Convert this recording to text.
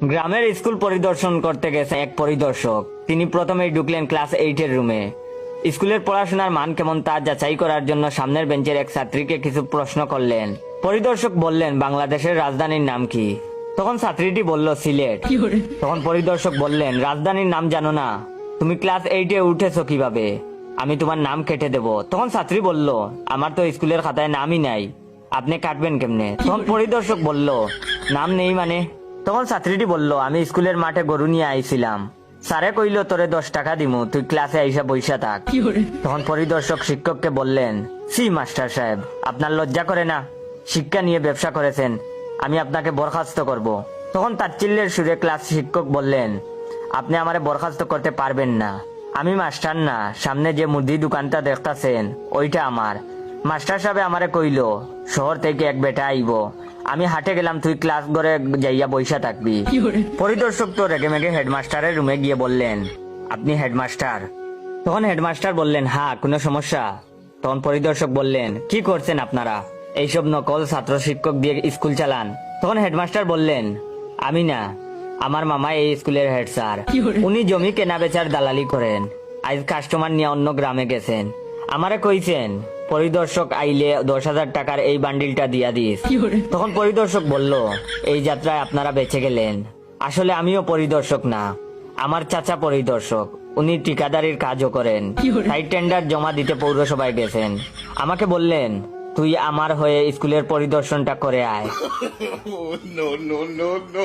গ্রামের স্কুল পরিদর্শন করতে গেছে এক পরিদর্শক। তিনি প্রথমেই ঢুকলেন ক্লাস 8 এর রুমে। স্কুলের পড়াশোনার মান কেমন তা যাচাই করার জন্য সামনের বেঞ্চের এক ছাত্রীকে কিছু প্রশ্ন করলেন। পরিদর্শক বললেন, বাংলাদেশের রাজধানীর নাম কি? তখন ছাত্রীটি বলল, সিলেট। তখন পরিদর্শক বললেন, রাজধানীর নাম জানো না? তুমি ক্লাস 8-এ উঠেছো কিভাবে? আমি তোমার নাম কেটে দেব। তখন ছাত্রী বলল, আমার তো স্কুলের খাতায় নামই নাই, আপনি কাটবেন কেমনে? তখন পরিদর্শক বলল, নাম নেই মানে? তখন ছাত্রীটি বলল, আমি স্কুলের মাঠে গরু নিয়ে আইছিলাম, স্যারে কইল তোরে 10 টাকা দিমু, তুই ক্লাসে আইসা বইসা থাক। তখন পরিদর্শক শিক্ষককে বললেন, সি মাস্টার সাহেব, আপনার লজ্জা করে না? শিক্ষা নিয়ে ব্যবসা করেছেন, আমি আপনাকে বরখাস্ত করব। তখন তাচ্ছিল্যের সুরে ক্লাস শিক্ষক বললেন, আপনি আমারে বরখাস্ত করতে পারবেন না, আমি মাস্টার না, সামনে যে মুদি দোকানটা দেখতাছেন ওইটা আমার। মাস্টার সাহেব আমারে কইল শহর থেকে এক বেটা আইব, আমি হাটে গেলাম, তুই ক্লাস ঘরে যাইয়া বইসা থাকবি। পরিদর্শক তো রেগে মেগে হেডমাস্টারের রুমে গিয়ে বললেন, আপনি হেডমাস্টার? তখন হেডমাস্টার বললেন, হ্যাঁ, কোনো সমস্যা? তখন পরিদর্শক বললেন, কি করছেন আপনারা? এইসব নকল ছাত্র শিক্ষক দিয়ে স্কুল চালান? তখন হেডমাস্টার বললেন, আমি না, আমার মামা এই স্কুলের হেড স্যার, উনি জমি কেনা বেচার দালালি করেন, আজ কাস্টমার নিয়ে অন্য গ্রামে গেছেন, আমারে কইছেন পরিদর্শক আইলে 10,000 টাকার এই বান্ডিলটা দিয়া দিস। তখন পরিদর্শক বলল, এই যাত্রায় আপনারা বেঁচে গেলেন, আসলে আমিও পরিদর্শক না, আমার চাচা পরিদর্শক, উনি ঠিকাদারির কাজও করেন, তাই টেন্ডার জমা দিতে পৌরসভায় গেছেন। আমাকে বললেন, তুই আমার হয়ে স্কুলের পরিদর্শনটা করে আয়। No, no, no, no.